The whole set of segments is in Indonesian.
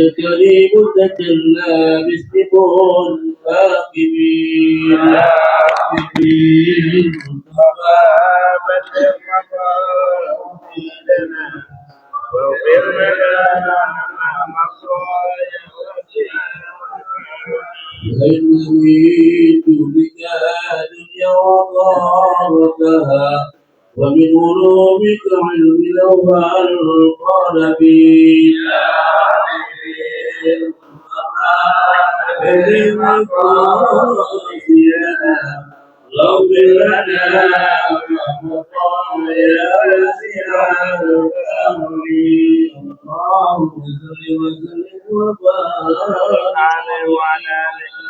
الكريم تجلى باسم الراقبين الراقبين وغابت مقاصدنا واغفر لنا مصايا وإنني بك دنيا وضارتها ومن علومك علم لوح القلم واغفر لنا مطايا سيار الأمرين اللهم صل وسلم وبارك عليه وعلى آله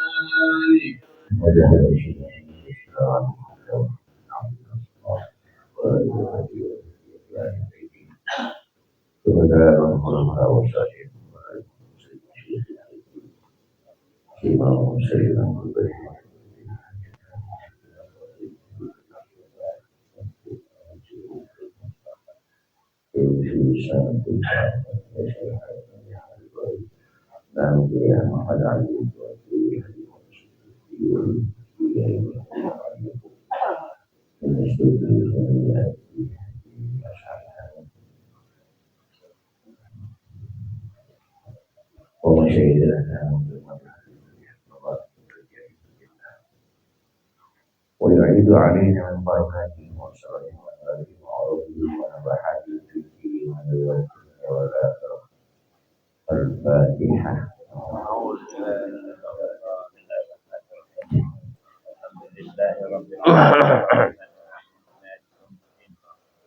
ويعيد علينا من بركاته وشرعه وآله وعروضه ونبحاته في الدين والآخرة. الفاتحة. الحمد لله رب العالمين.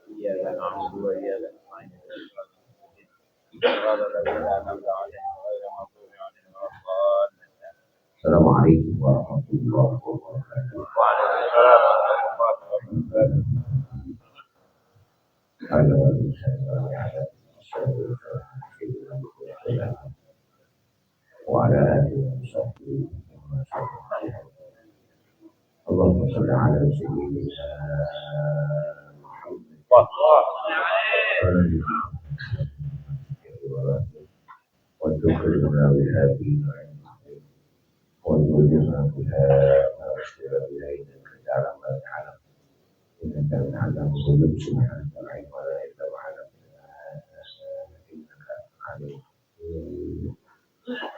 إياك نعبد وإياك نستعين. السلام عليكم ورحمة الله وبركاته. وعليكم السلام ورحمة الله وبركاته. وعلى آله وصحبه وسلم. اللهم صل على سيدنا محمد وادخلنا بها في وانظرنا بها ما أشكر بها إنك تعلم ما تعلم إنك تعلم كل سبحانك العلم ولا إلا وعلم إنك عليم.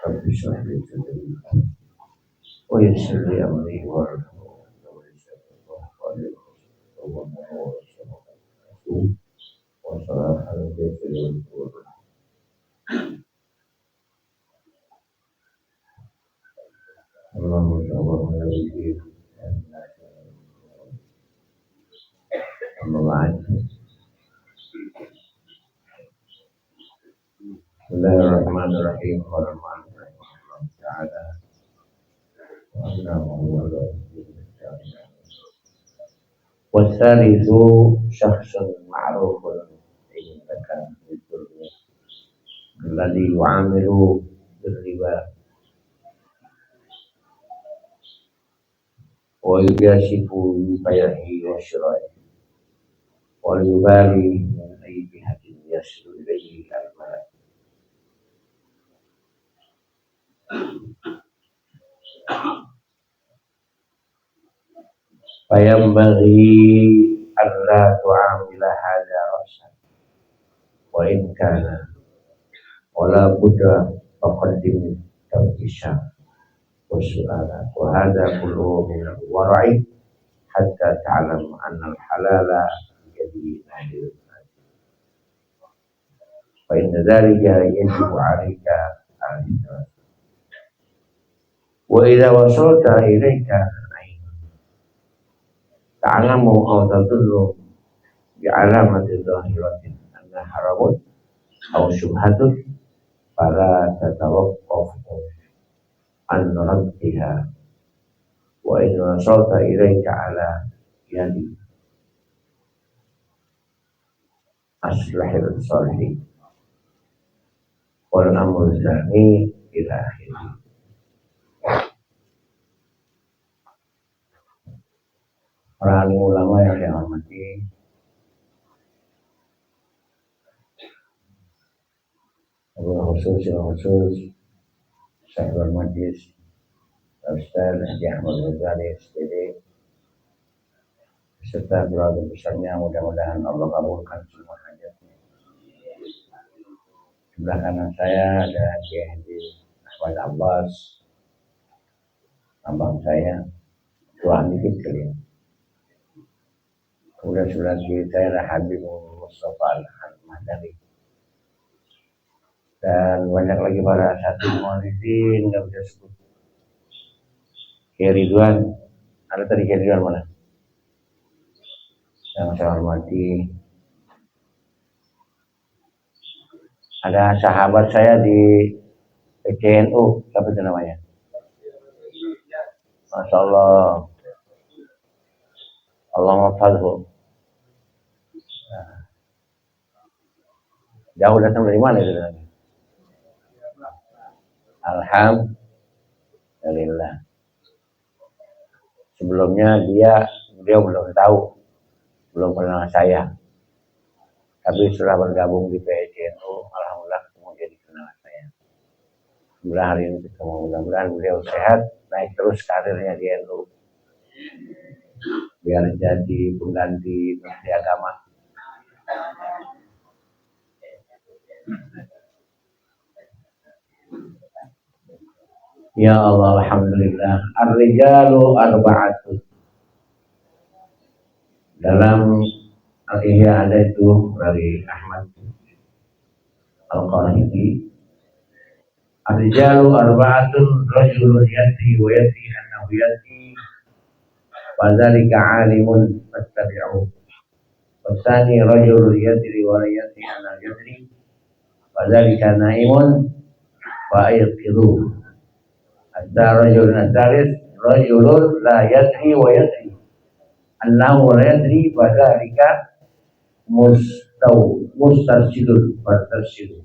رب اشرح لي صدري ويسر لي أمري واحلل عقدة من لساني يفقهوا قولي وصلاة على البيت والقرب. اللهم صل على سيدنا محمد. بسم الله الرحمن الرحيم. قال الله تعالى والثالث شخص معروف عندك في الدنيا الذي يعامل بالربا ويكاشف ببيعه وشرائه ويبالي من أي جهة يصل إليه المال. فينبغي ألا تعامل هذا رأسا وإن كان ولا بد فقدم التفتيشات والسؤالات وهذا كله من الورع حتى تعلم أن الحلال بيد نادر الناس فإن ذلك يجب عليك الإدراك. وإذا وصلت إليك تعلم أو تدل بعلامة ظاهرة أن minna haramun aw syubhatun fala tatawaqqafu an raddiha wa in wasalta ilaika ala yadi aslahil salihin wal amru zani ila akhirih. Para alim ulama yang saya hormati, khusus Sahibul Majlis Ustaz Haji Ahmad Ghazali SPD beserta keluarga besarnya, mudah-mudahan Allah kabulkan semua hajatnya. Sebelah kanan saya ada Kiai Haji Ahmad Abbas, abang saya, tuaan dikit kali ya. Kemudian sebelah kiri saya ada Habib Mustafa Al-Madani. Dan banyak lagi para satu mu'alidin, nggak bisa sebut. Kiai Ridwan, ada tadi Kiai Ridwan mana? Yang saya hormati, ada sahabat saya di PCNU, siapa itu namanya? Masya Allah, Allah mafadhu. Jauh datang dari mana itu? Alhamdulillah. Sebelumnya beliau belum tahu, belum kenal saya. Tapi setelah bergabung di PCNU, alhamdulillah kemudian dikenal saya. Alhamdulillah hari ini ketemu, mudah-mudahan beliau sehat, naik terus karirnya di NU. Biar jadi pengganti Menteri Agama. Ya Allah, alhamdulillah. Ar-rijalu arba'atun. Dalam Al-Ihya ada itu dari Ahmad Al-Qarahidi. Ar-rijalu arba'atun rajulun yati wa yati annahu yati wa dzalika 'alimun fattabi'u. Wa tsani rajulun yadri wa la yati annahu yadri wa dzalika na'imun fa ayqidu. Ada rajulun la yadri wa yadri annahu la yadri wa dzalika mustarsidun fa'arsidu.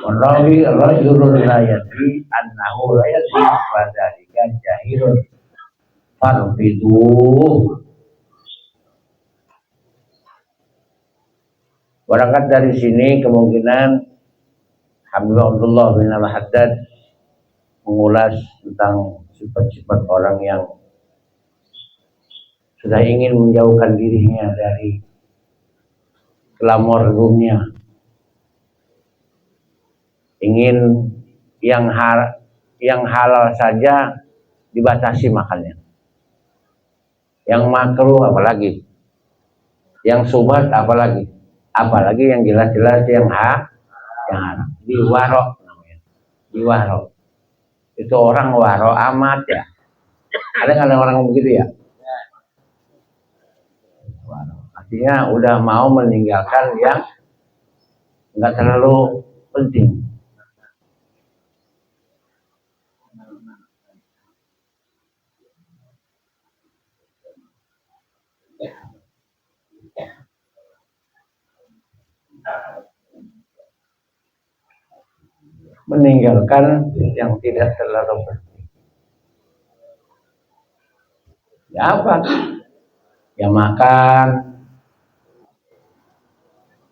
Warawi rajulun la yadri annahu la yadri wa dzalika jahilun farfidu. Berangkat dari sini kemungkinan Habib Abdullah bin Al-Haddad mengulas tentang sifat-sifat orang yang sudah ingin menjauhkan dirinya dari glamor dunia, ingin yang halal saja dibatasi makannya, yang makruh apalagi, yang subhat apalagi yang jelas-jelas yang haram. Diwaro namanya, diwaro. Itu orang waro amat ya. Ada nggak orang begitu ya? Artinya udah mau meninggalkan yang nggak terlalu penting. Meninggalkan yang tidak terlalu penting. Ya apa? Ya makan.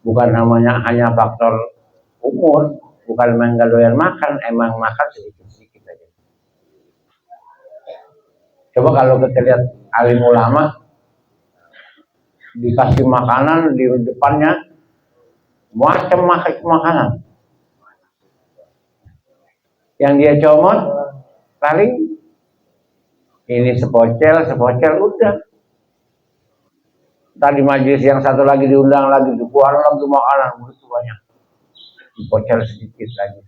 Bukan namanya hanya faktor umur, bukan memang gak doyan makan, emang makan sedikit-sedikit aja. Coba kalau kita lihat alim ulama dikasih makanan di depannya macam makanan. Yang dia comot paling ini sepocel udah. Tadi majelis yang satu lagi diundang lagi, dikeluarin lagi makanan begitu banyak, sepocel sedikit lagi.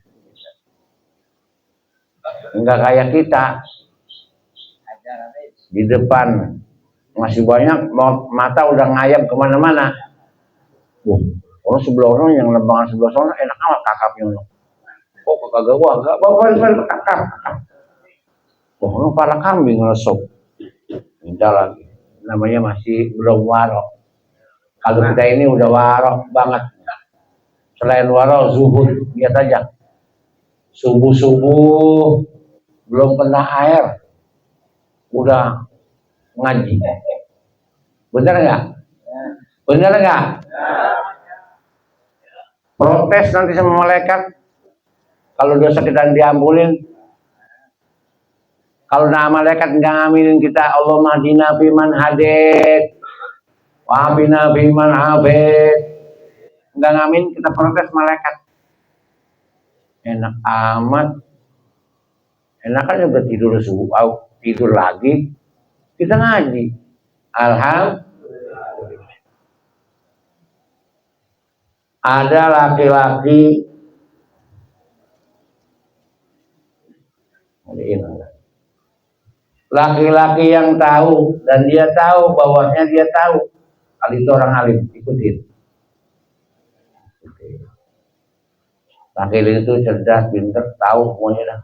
Enggak kayak kita di depan masih banyak, mata udah ngayap kemana-mana. Orang sebelah orang yang lembangan sebelah sana enak amat kakapnya. Oh kagak gua, enggak bawa kakap. Orang para kambing ngesop. Minta lagi. Namanya masih belum warok. Kalau kita ini udah warok banget. Selain warok, zuhud, lihat aja. Subuh-subuh belum kena air, udah ngaji. Bener nggak? Bener nggak? Protes nanti sama malaikat. Kalau dosa kita diampulin, kalau nama malaikat nggak ngaminin kita, Allah mahdina fiman hadid, wahbina fiman abid, nggak ngamin, kita protes malaikat. Enak amat. Enakan juga tidur lagi, kita ngaji. Alhamdulillah. Ada laki-laki yang tahu dan dia tahu bahwasanya dia tahu kalau itu orang alim, ikutin. Laki-laki itu cerdas, pinter, tahu semuanya dah.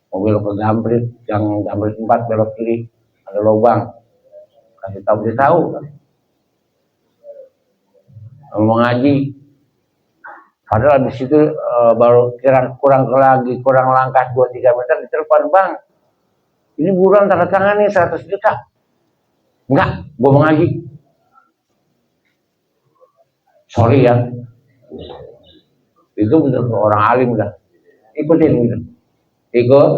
Mobil ke Gambrit, yang Gambrit 4 belok kiri ada lubang, kasih tahu dia tahu. Mau ngaji, padahal di situ baru kurang langkah 2-3 meter ditelepon, bang, ini buruan tanda tangan nih 100 juta. Enggak, gue mau ngaji. Sorry ya, itu bener orang alim dah. Ikutin gitu. Ikut.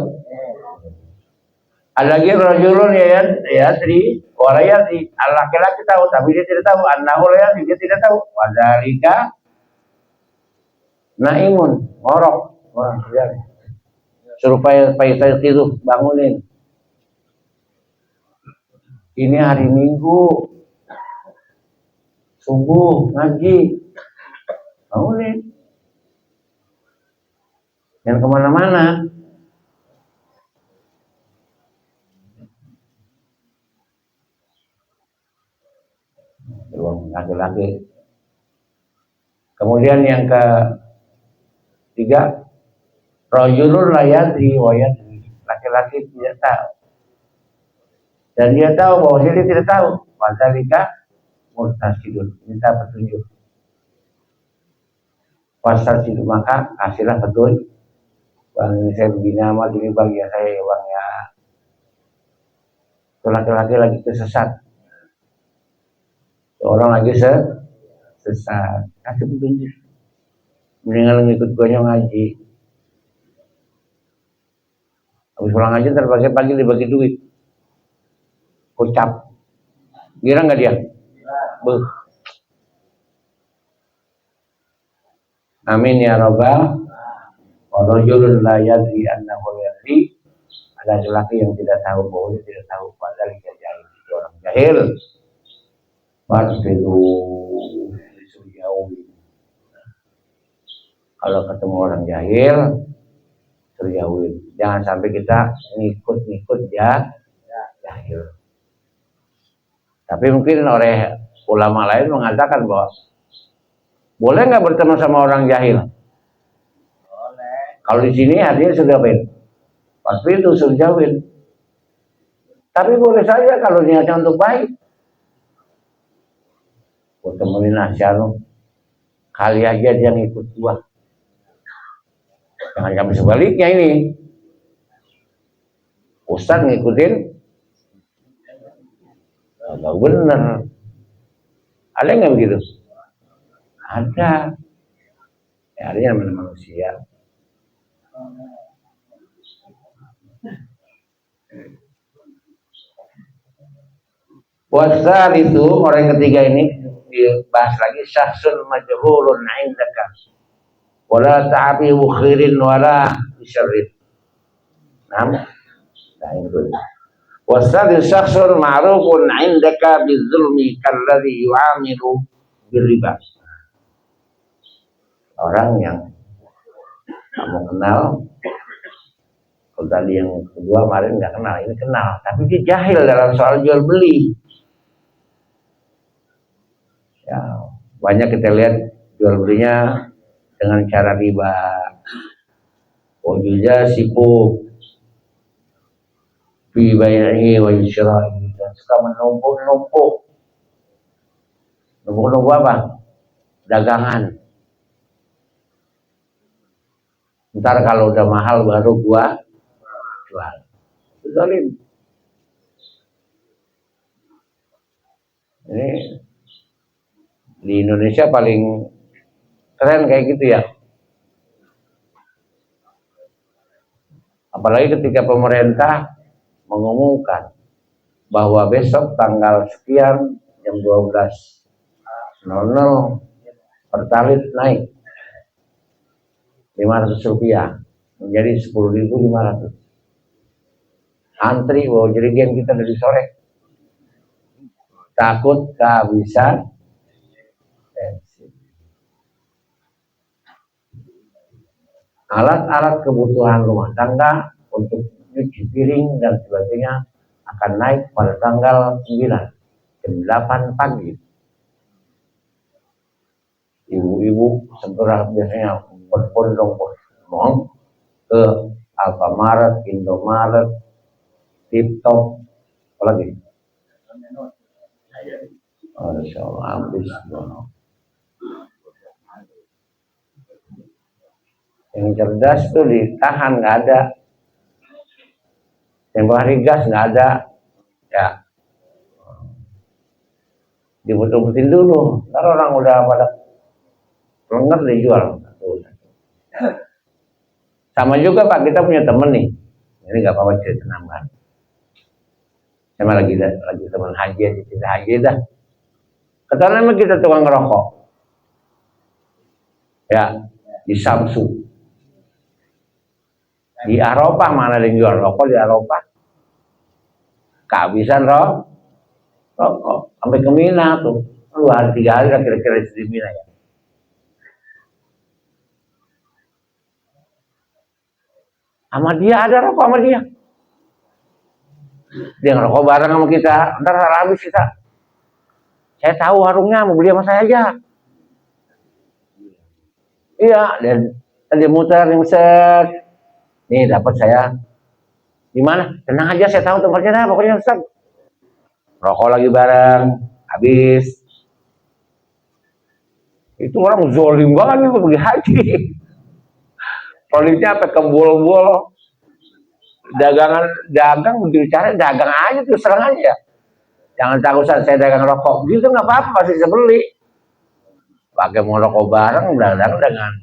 Ada lagi rajulun ya tri warayati, laki-laki tahu tapi dia tidak tahu, annahu layati, dia tidak tahu. Wadalika naimun, ngorok orang kerja. Suruh payah tidur, bangunin. Ini hari Minggu, subuh ngaji, bangunin. Jangan kemana-mana. Laki-laki. Kemudian yang ketiga, rajulun la yadri wa yadri, laki-laki tidak tahu dan dia tahu bahwa dia tidak tahu. Fadzalika murtasidun, minta petunjuk. Fadzalika, maka kasihlah petunjuk. Bang, ini saya begini amat, ini bagi saya ya bang ya. Itu laki-laki lagi tersesat. Orang lagi sesat, kasih petunjuk. Mendingan ngikut gue ngaji. Habis pulang ngaji ntar pagi-pagi dibagi duit. Kocap. Gira nggak dia? Beuh. Amin ya rabbal. Rajulun la yadri annahu yadri. Ada lelaki yang tidak tahu bahwa dia tidak tahu, padahal dia jahil. Itu orang jahil. Fadfiru jauh. Kalau ketemu orang jahil, terjauhin. Jangan sampai kita ngikut ya jahil. Tapi mungkin oleh ulama lain mengatakan bahwa boleh nggak bertemu sama orang jahil? Boleh. Kalau di sini artinya sudah pasti itu sudah jauhin. Tapi boleh saja kalau niatnya untuk baik. Gue temenin Asyanu, kali aja dia ngikut gua. Jangan sampai sebaliknya ini. Ustaz ngikutin, nggak bener. Ada nggak begitu? Ada. Ya, artinya namanya manusia. Wasal itu orang ketiga ini dibahas lagi, syahsun majhulun indaka wala ta'abi khairin wala syarrin. Nah itu. Wasal syahsun ma'rufun indaka bizulmi kalladhi yu'amilu birriba. Orang yang kamu kenal Kalau tadi yang kedua kemarin nggak kenal, ini kenal, tapi dia jahil dalam soal jual beli. Ya, banyak kita lihat jual belinya dengan cara riba. Wajuja sipu fi bai'ihi wa syira'ihi, dan suka menumpuk-numpuk. Numpuk-numpuk apa? Dagangan. Ntar kalau udah mahal baru gua jual. Zalim. Ini di Indonesia paling keren kayak gitu ya. Apalagi ketika pemerintah mengumumkan bahwa besok tanggal sekian jam 12.00 pertalit naik Rp500 menjadi 10.500. Antri bawa jerigen kita dari sore, takut kehabisan bensin. Alat-alat kebutuhan rumah tangga untuk cuci piring dan sebagainya akan naik pada tanggal 9 jam 8 pagi. Ibu-ibu segera biasanya berbondong-bondong ke Alfamart, Indomaret, TikTok, apa lagi? Masya Allah, habis. Yang cerdas tuh ditahan, nggak ada. Yang hari gas nggak ada, ya. Dibutuh-butuhin dulu. Ntar orang udah pada lenger dijual. Sama juga Pak, kita punya temen nih. Ini nggak apa-apa cerita nambahan. Saya lagi teman haji, cerita haji dah. Ketananya kita tukang ngerokok. Ya, di Samsu. Di Arafah mana ada yang jual rokok di Arafah? Kehabisan rokok. Sampai ke Mina tuh. 2 hari 3 hari lah kira-kira di Mina ya. Sama dia ada rokok sama dia. Dia ngerokok bareng sama kita. Ntar habis kita. Saya tahu warungnya, mau beli sama saya aja. Iya, dan dia muter yang set. Nih dapat saya. Di mana? Tenang aja, saya tahu tempatnya dah. Pokoknya Ustaz. Rokok lagi bareng, habis. Itu orang zolim banget nih pergi haji. Politiknya apa kebul-bul. Dagang begitu cara dagang aja tuh, serang aja. Jangan takut saya dagang rokok. Gitu nggak apa-apa, masih bisa beli. Pakai mau rokok bareng, dagang dengan.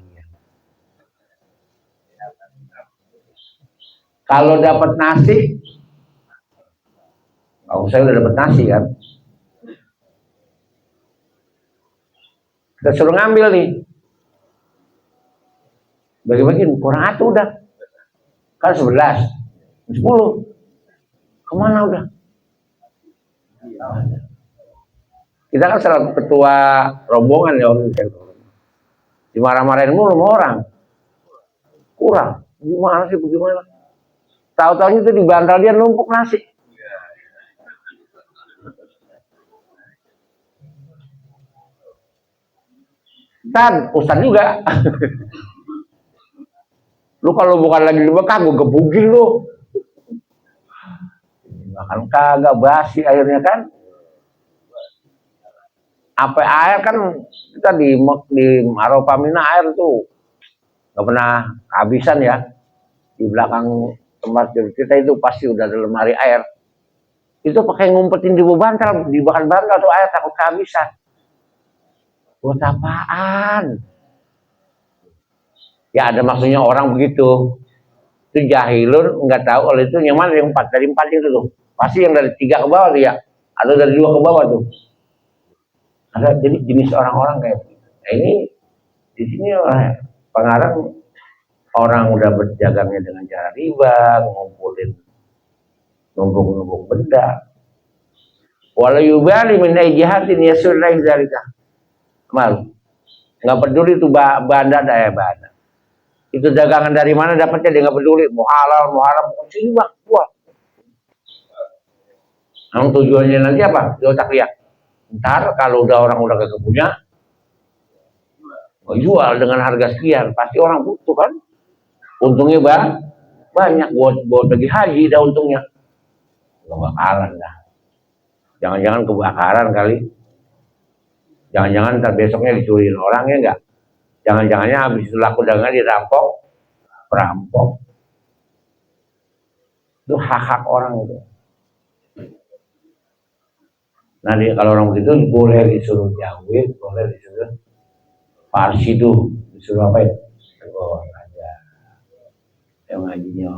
Kalau dapat nasi, kalau saya udah dapat nasi kan, kita suruh ngambil nih, bagi-bagi kurang atuh udah, kan 11, 10, kemana udah? Kita kan selalu ketua rombongan ya, dimarah-marahin mulu sama orang, kurang, gimana sih bagaimana? Tahu-tahunya itu di bantal dia numpuk nasi. Dan Ustaz juga. Lu kalau bukan lagi di Mekah, gue gebukin lu. Makan kagak, basi airnya kan. Apa air kan kita di Arafah Mina air tuh nggak pernah kehabisan ya. Di belakang tempat kita itu pasti udah ada lemari air. Itu pakai ngumpetin di bawah bantal, di bahan bantal tuh air takut kehabisan. Buat apaan? Ya ada maksudnya orang begitu. Itu jahilun nggak tahu oleh itu yang mana yang 4 dari 4 itu tuh. Pasti yang dari 3 ke bawah dia, atau dari 2 ke bawah tuh. Ada jadi jenis orang-orang kayak nah ini di sini pengarang orang udah berjagangnya dengan cara riba, ngumpulin numpuk-numpuk benda. Walau yubali min ayjihatin yasurrai zalika. Mal. Enggak peduli itu banda daya banda. Itu dagangan dari mana dapatnya dia nggak peduli, mau halal mau haram, mau sini bang, buat. Yang tujuannya nanti apa? Di otak dia. Ntar kalau orang udah kagak punya, mau jual dengan harga sekian, pasti orang butuh kan? Untungnya banyak buat pergi haji, dah untungnya. Nggak bakalan dah. Jangan-jangan kebakaran kali. Jangan-jangan ntar besoknya dicuriin orang ya enggak? Jangan-jangannya habis itu laku dagangan dirampok, perampok. Itu hak-hak orang itu. Nah, kalau orang begitu boleh disuruh jawab, boleh disuruh parsi tuh, disuruh apa ya? Oh, aja. Yang ngajinya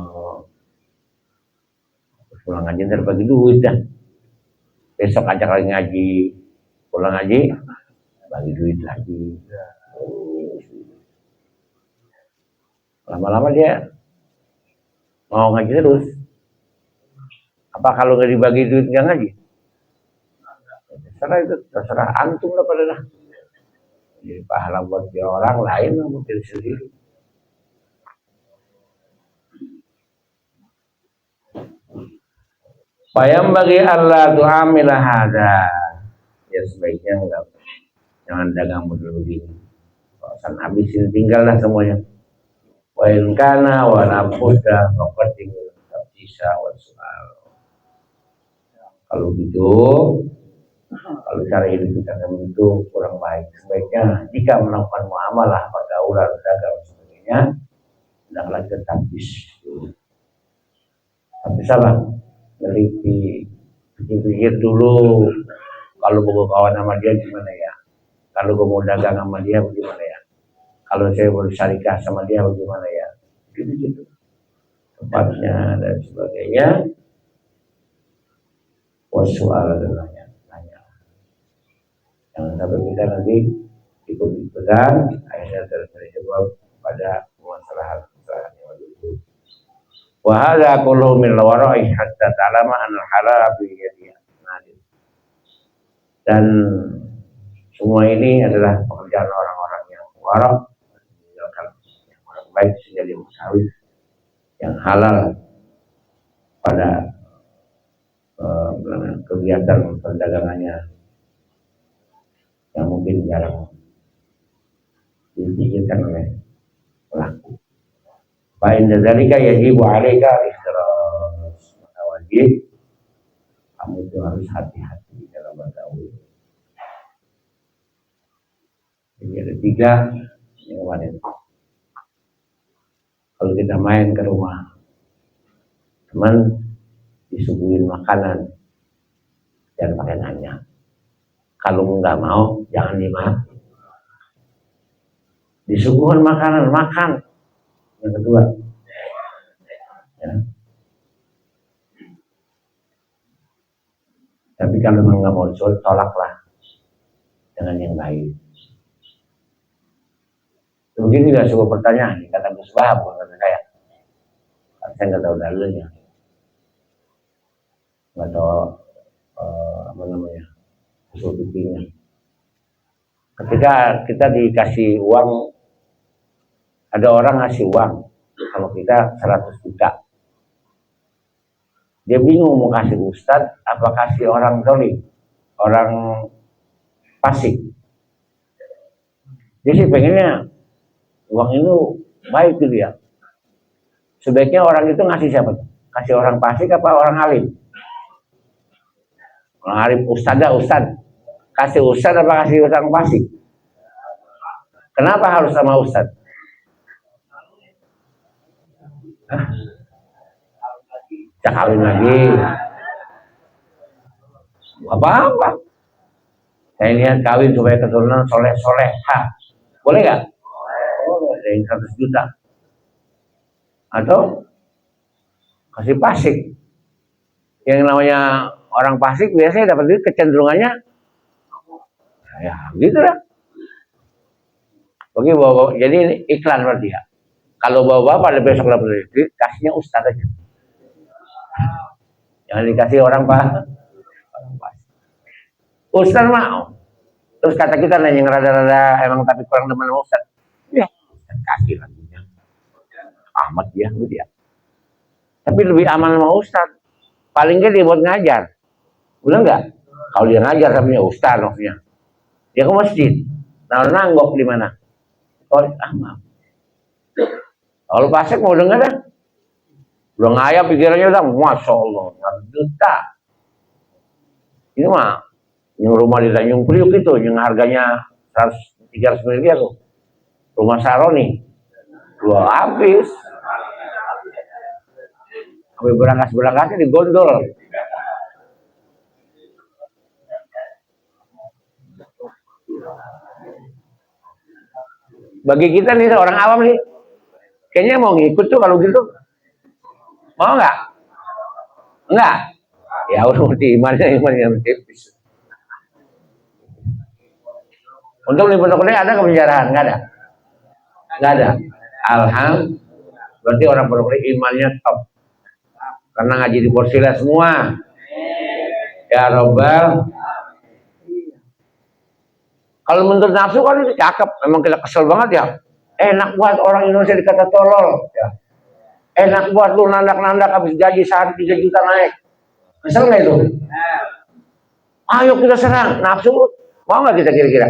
pulang ngaji ntar bagi duit dah. Besok ajak lagi ngaji, pulang ngaji, bagi duit lagi. Lama-lama dia mau ngaji terus. Apa kalau nggak dibagi duit nggak ngaji? Terserah antum lah pada lah. Jadi pahala buat dia orang lain, buat diri sendiri. Payam bagi Allah tu'amilah hada. Ya sebaiknya enggak, jangan dagang model begini. Kawasan habisin, tinggallah semuanya. Wa in kana wa labudda faqadding tabtisa wa su'al. Kalau gitu, kalau cara hidup kita itu kurang baik, sebaiknya jika melakukan muamalah, pergaulan, dagang dan sebagainya, hendaklah kita tabtis. Tapi salah, neliti, pikir dulu. Kalau mau kawan sama dia gimana ya? Kalau gue mau dagang sama dia bagaimana ya? Kalau saya mau syarikah sama dia bagaimana ya? Gitu-gitu. Tempatnya dan sebagainya. Wasu'ala dan nanya. Jangan sampai kita nanti ikut-ikutan, akhirnya terjawab pada masalah yang itu. Wa hadza kullu min al-wara'i hatta ta'lama anna al-halal bi yadihi. Dan semua ini adalah pekerjaan orang-orang yang wara', meninggalkan yang orang baik sehingga dia mengetahui yang halal pada kegiatan perdagangannya yang mungkin jarang dipikirkan oleh pelaku. Fa inna dzalika yajibu 'alaika al-ihtiras. Maka wajib kamu itu harus hati-hati dalam bergaul. Jadi ada 3 yang kemarin. Kalau kita main ke rumah teman, disuguhin makanan, jangan pakai nanya. Kalau nggak mau, jangan dimakan. Disuguhin makanan, makan. Yang kedua, ya. Tapi kalau memang nggak mau tolaklah dengan yang baik. Mungkin juga sebuah pertanyaan, kata Gus Bahab, bukan kata saya. Saya nggak tahu dalilnya, nggak tahu apa namanya, usul fikihnya. Ketika kita dikasih uang, ada orang ngasih uang sama kita 100 juta. Dia bingung mau kasih ustadz, apa kasih orang dolim, orang fasik. Dia sih pengennya uang itu baik tuh dia. Sebaiknya orang itu ngasih siapa? Kasih orang fasik apa orang alim? Orang alim, ustadz. Kasih ustadz apa kasih orang fasik? Kenapa harus sama ustadz? Cak kawin lagi. Apa-apa. Saya lihat kawin supaya keturunan soleh-soleh. Boleh nggak? Boleh. Dari 100 juta. Atau kasih pasik. Yang namanya orang pasik biasanya dapat duit, kecenderungannya ya gitu lah. Oke, bawa, jadi iklan berarti ya. Kalau bawa-bawa pada besok dapat duit, kasihnya ustadz aja. Jangan dikasih orang pasik. Ustadz mau. Terus kata kita yang rada-rada emang tapi kurang demen ustadz. Ya, ustadz kasih lagunya. amat dia gitu ya. Tapi lebih aman sama ustad. Paling nggak dia buat ngajar. Bener nggak? Kalau dia ngajar tapi ustad maksudnya. Dia ke masjid. Nah, nanggok di mana? Oh, aman. Kalau pasek mau dengar dah. Udah ngayap pikirannya udah, masya Allah, juta. Ini mah, yang rumah di Tanjung Priuk itu, yang harganya 300 miliar tuh. Rumah Saroni, dua habis. Sampai berangkas-berangkasnya di gondol. Bagi kita nih, orang awam nih, kayaknya mau ngikut tuh kalau gitu. Mau nggak? Enggak? Ya udah mesti iman yang tipis. Untuk di pondok gede ada kepenjaraan? Nggak ada? Nggak ada. Alhamdulillah. Berarti orang pondok gede imannya top. Karena ngaji di Porsila semua. Ya Robbal. Kalau menurut nafsu kan itu cakep. Memang kita kesel banget ya. Enak buat orang Indonesia dikata tolol. Ya. Enak buat lu nandak-nandak habis gaji sehari 3 juta naik. Kesel nggak itu? Ayo kita serang. Nafsu. Mau nggak kita kira-kira?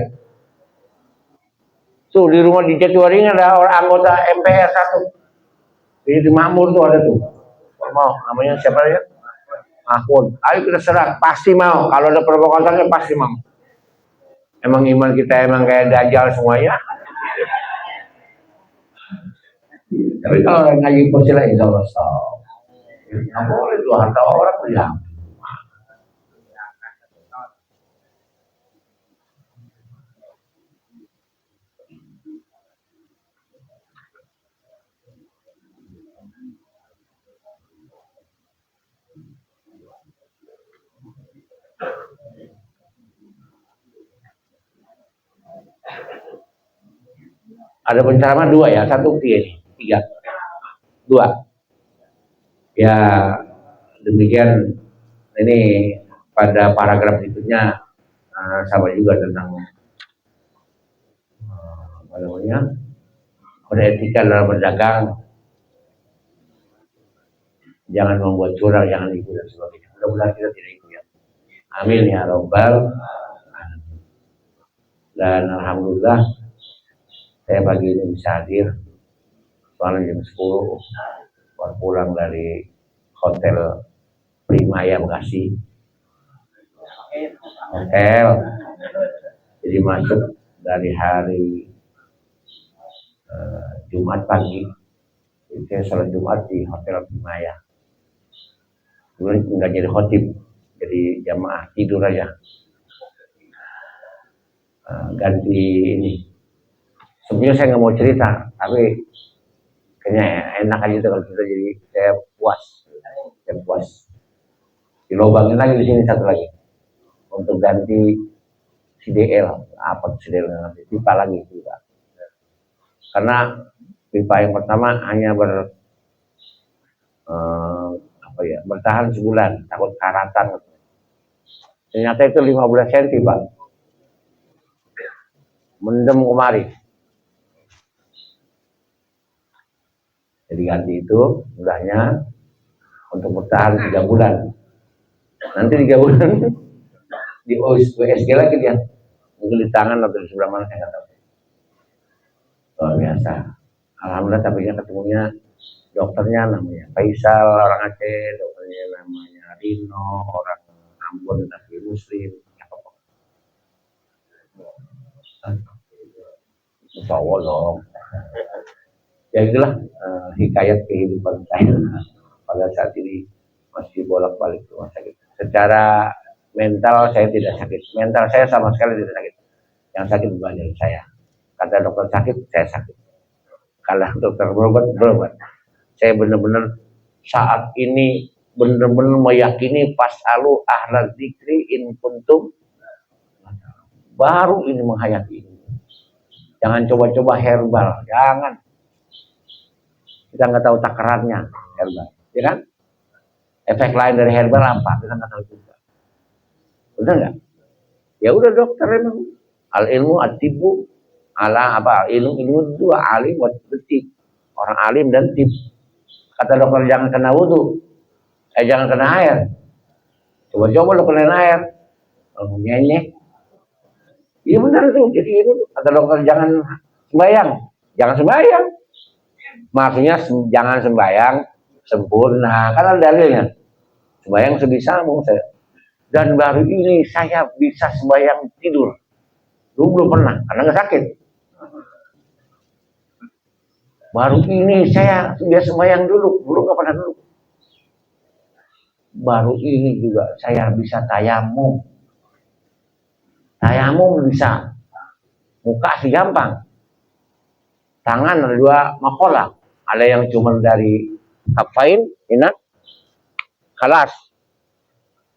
Tuh di rumah di Jatiwaringin ada orang anggota MPR 1. Di Makmur tuh ada tuh. Mau namanya siapa ya? Mahfud. Ayo kita serang. Pasti mau. Kalau ada provokatornya pasti mau. Emang iman kita emang kayak dajjal semuanya. Tapi kalau orang ngaji Porsila insya Allah stop. Nggak boleh tuh harta orang ya. Ada penceramah 2 ya, 1 3. 2. Ya demikian ini pada paragraf berikutnya sama juga tentang apa namanya kode etika dalam berdagang, jangan membuat curang, jangan ikut dan sebagainya. Mudah-mudahan kita tidak ikut ya. Amin ya Robbal. Dan alhamdulillah saya pagi ini bisa hadir. Soalnya jam 10 baru pulang dari hotel Primaya Bekasi. Hotel. Jadi masuk dari hari Jumat pagi. Jadi saya sholat Jumat di hotel Primaya. Kemudian nggak jadi khotib, jadi jamaah tidur aja. Ganti ini. Sebenarnya saya nggak mau cerita, tapi kayaknya enak aja tuh kalau kita jadi saya puas. Dilobangin lagi di sini satu lagi untuk ganti CDL, apa CDL nanti pipa lagi juga. Karena pipa yang pertama hanya bertahan sebulan, takut karatan. Ternyata itu 15 cm Pak, mendem kemari. Jadi ganti itu mudahnya untuk bertahan 3 bulan. Nanti 3 bulan di USG lagi dia, mungkin di tangan atau di sebelah mana saya nggak tahu. Luar biasa. Alhamdulillah tapi ketemunya dokternya namanya Faisal orang Aceh, dokternya namanya Rino orang Ambon tapi Muslim. Insya Allah dong. Ya itulah hikayat kehidupan saya pada saat ini masih bolak-balik rumah sakit. Secara mental saya tidak sakit, mental saya sama sekali tidak sakit. Yang sakit bukan dari saya. Kata dokter sakit, saya sakit. Kalau dokter berobat. Saya benar-benar saat ini benar-benar meyakini pas'alu ahla dzikri in kuntum, baru ini menghayati ini. Jangan coba-coba herbal, jangan. Kita nggak tahu takarannya herbal, ya kan? Efek lain dari herbal apa? Kita nggak tahu juga. Udah nggak? Ya udah dokter emang. Al ilmu atibu ala apa? Ilmu dua alim buat detik. orang alim dan tip. Kata dokter jangan kena wudhu, jangan kena air. Coba-coba lo kena air, nyenyek. Iya benar itu. Jadi itu kata dokter jangan sembahyang, jangan sembahyang. Maksudnya jangan sembahyang sempurna, kan ada dalilnya. Sembahyang sebisamu. Dan baru ini saya bisa sembahyang tidur. Dulu belum pernah, karena nggak sakit. Baru ini saya biasa sembahyang dulu nggak pernah dulu. Baru ini juga saya bisa tayamum. Tayamum bisa. Muka sih gampang. Tangan ada 2 makola. Ada yang cuma dari kafain, inat, kalas.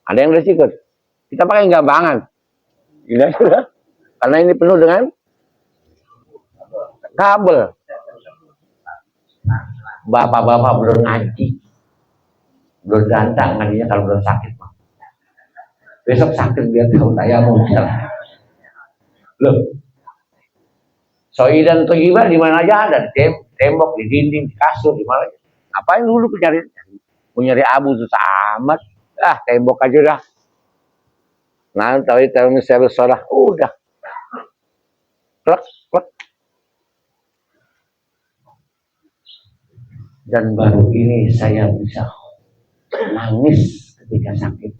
Ada yang dari sikut. Kita pakai gampangan. Gila sudah. Karena ini penuh dengan kabel. Bapak-bapak belum ngaji, belum gantang ngajinya kalau belum sakit. Besok sakit biar tahu tayamum. Loh, soi dan toyibah di mana aja ada, di tembok, di dinding, di kasur, di mana aja. Apain dulu nyari abu susah amat. Tembok aja dah. Nah, tahu misalnya bersolah, udah. Klek, klek. Dan baru ini saya bisa nangis ketika sakit.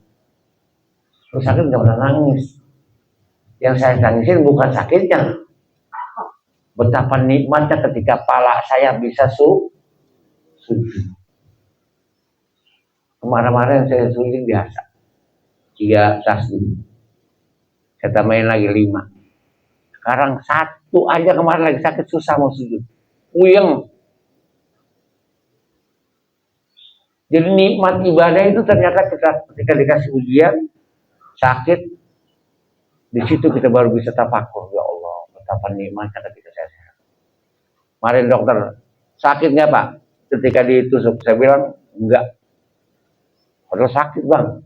Terus sakit nggak pernah nangis. Yang saya tangisin bukan sakitnya. Betapa nikmatnya ketika pala saya bisa sujud. Kemarin-kemarin saya sujud biasa. 3 tasbih. Saya tambahin lagi 5. Sekarang 1 aja kemarin lagi sakit susah mau sujud. Puyeng. Jadi nikmat ibadah itu ternyata ketika dikasih ujian, sakit, di situ kita baru bisa tafakur. Ya Allah, betapa nikmatnya ketika saya sehat. Kemarin dokter, sakitnya Pak? Ketika ditusuk, saya bilang, enggak. Padahal sakit Bang.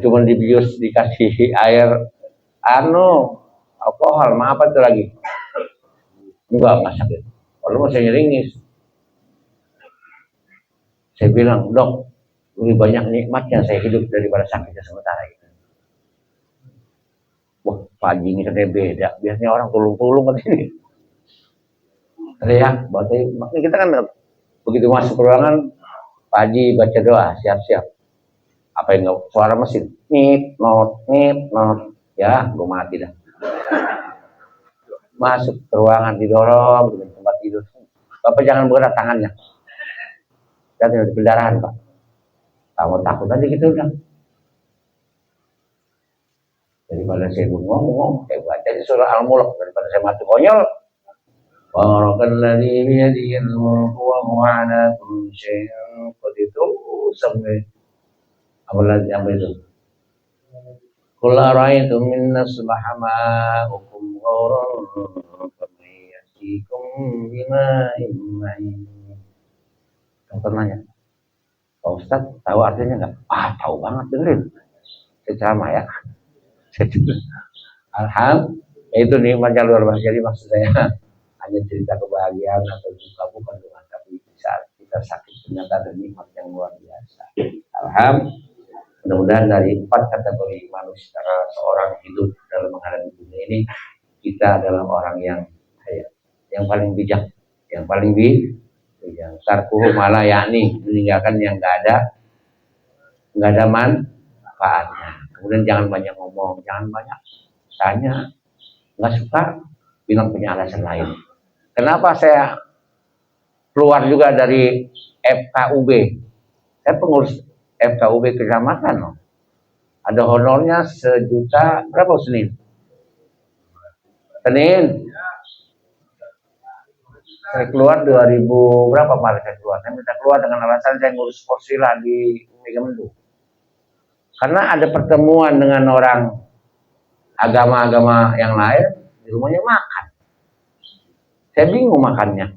Cuma dibius, dikasih air, alkohol, apa itu lagi? Enggak sakit. Kalau saya nyeringis. Saya bilang, dok, lebih banyak nikmatnya saya hidup daripada sakitnya sementara ini. Wah, Pak Haji ini katanya beda. Biasanya orang tulung-tulung kan ini. Ya, makanya kita kan begitu masuk ruangan, Pak Haji baca doa, siap-siap. Apa yang nggak suara mesin? Nip, not. Ya, gue mati dah. Masuk ke ruangan, didorong ke tempat tidur. Bapak jangan bergerak tangannya. Dan ada pendarahan Pak. Kamu takut aja gitu udah. Daripada saya ngomong, saya baca di surah Al-Mulk daripada saya mati konyol. Barakalladzi biyadihi al-mulku wa huwa ala kulli syai'in qadir. Sampai apa itu? Qul ara'aytum min asbaha ma'ukum ghauran faman yasqikum bima'in ma'in. Dokter nanya, Pak Ustadz tahu artinya nggak? Tahu banget, dengerin. Ceramah ya. Alhamdulillah, itu nikmatnya luar biasa. Jadi maksud saya hanya cerita kebahagiaan atau duka bukan dengan, tapi saat kita sakit ternyata ada nikmat yang luar biasa. Alhamdulillah. Mudah-mudahan dari 4 kategori manusia seorang hidup dalam menghadapi dunia ini, kita adalah orang yang paling bijak, yang paling yang tarkuhu malah yakni meninggalkan yang nggak ada manfaatnya. Kemudian jangan banyak ngomong, jangan banyak tanya, nggak suka bilang punya alasan lain. Kenapa saya keluar juga dari FKUB? Saya pengurus FKUB kecamatan loh. Ada honornya 1 juta berapa Senin? Saya keluar 2000 berapa malah saya keluar. Saya minta keluar dengan alasan saya ngurus Porsila di Megamendung. Karena ada pertemuan dengan orang agama-agama yang lain, di rumahnya makan. Saya bingung makannya.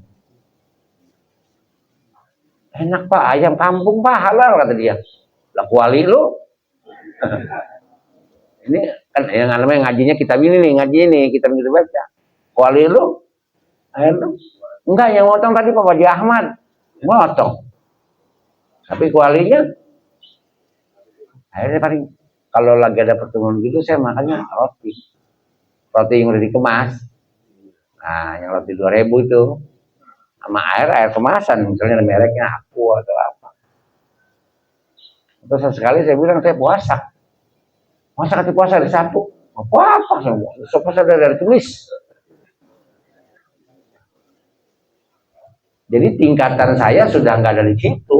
Enak Pak, ayam kampung Pak, halal kata dia. Lah kuali lu. Ini kan yang namanya ngajinya kitab ini nih, ngaji ini, kitab kita baca. Kuali lu, air lu. Enggak, yang motong tadi Pak Haji Ahmad. Motong. Tapi kualinya, akhirnya paling, kalau lagi ada pertemuan gitu, saya makannya roti. Roti yang udah dikemas. Nah, yang roti 2000 itu. Sama air kemasan. Misalnya mereknya Aku atau apa. Terus sekali saya bilang, saya puasa. Masa kata puasa hari Sabtu? Apa-apa semua. Puasa dari tulis. Jadi tingkatan saya sudah nggak ada di situ.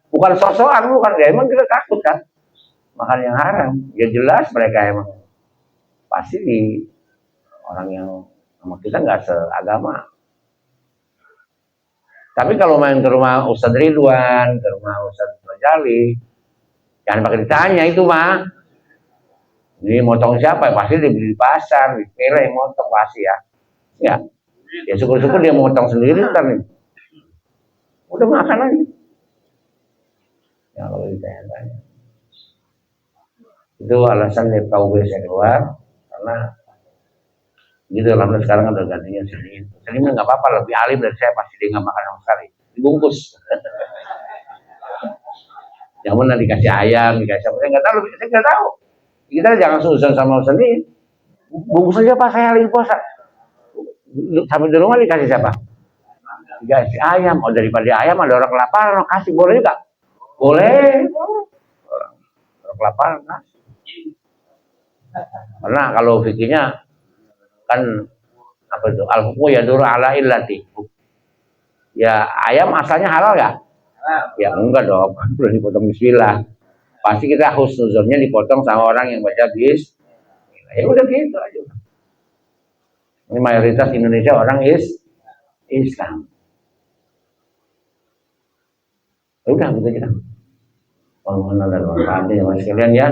Bukan sosokan, bukan. Ya emang kita takut kan. Makan yang haram. Ya jelas mereka emang pasti di orang yang sama kita nggak seagama. Tapi kalau main ke rumah Ustadz Ridwan, ke rumah Ustadz Rajali, jangan pakai ditanya itu mah. Ini motong siapa? Pasti dibeli di pasar, dipilih yang motong pasti ya. Ya syukur-syukur dia motong sendiri ntar nih. Udah makan aja. Ya kalau ditanya-tanya. Itu alasan dari KUB saya keluar karena gitu. Alhamdulillah sekarang ada gantinya Senin. Senin nggak apa-apa, lebih alim dari saya, pasti dia nggak makan sama sekali. Dibungkus. Jangan nanti dikasih ayam, dikasih apa? Saya nggak tahu. Kita jangan susah sama Senin. Bungkus aja Pak, saya lagi puasa. Sampai di rumah dikasih siapa? Dikasih ayam. Oh, daripada ayam ada orang kelaparan, kasih boleh juga? Boleh. Orang kelaparan kasih. Karena kalau fikirnya kan apa itu, al-hukmu yaduru ala illati. Ya ayam asalnya halal nggak? Ya enggak dong, belum dipotong bismillah. Pasti kita husnuzonnya dipotong sama orang yang baca bismillah. Ya udah gitu aja. Ini mayoritas Indonesia orang Islam. Ya udah gitu kita. Pengenal dan manfaatnya mas sekalian ya.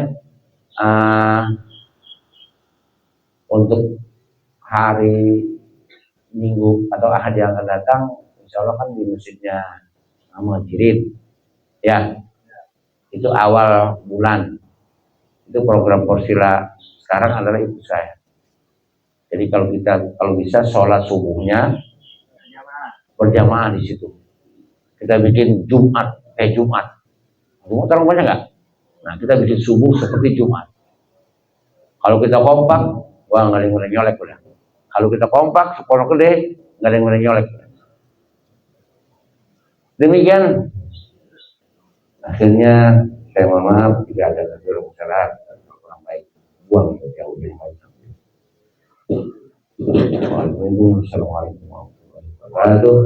Untuk hari Minggu atau Ahad yang akan datang, insya Allah kan di masjidnya Muhajirin, ya, itu awal bulan, itu program Porsila sekarang adalah ibu saya. Jadi kalau bisa sholat subuhnya berjamaah di situ. Kita bikin Jumat terlalu banyak nggak? Nah kita bikin subuh seperti Jumat. Kalau kita kompak, wah nggak ada yang nyolek udah. Kalau kita kompak, sepuluh gede, nggak ada yang nyolek. Demikian. Akhirnya saya mohon maaf jika ada kesalahan dan kurang baik. Buang jauh dari baik. Assalamualaikum warahmatullahi wabarakatuh.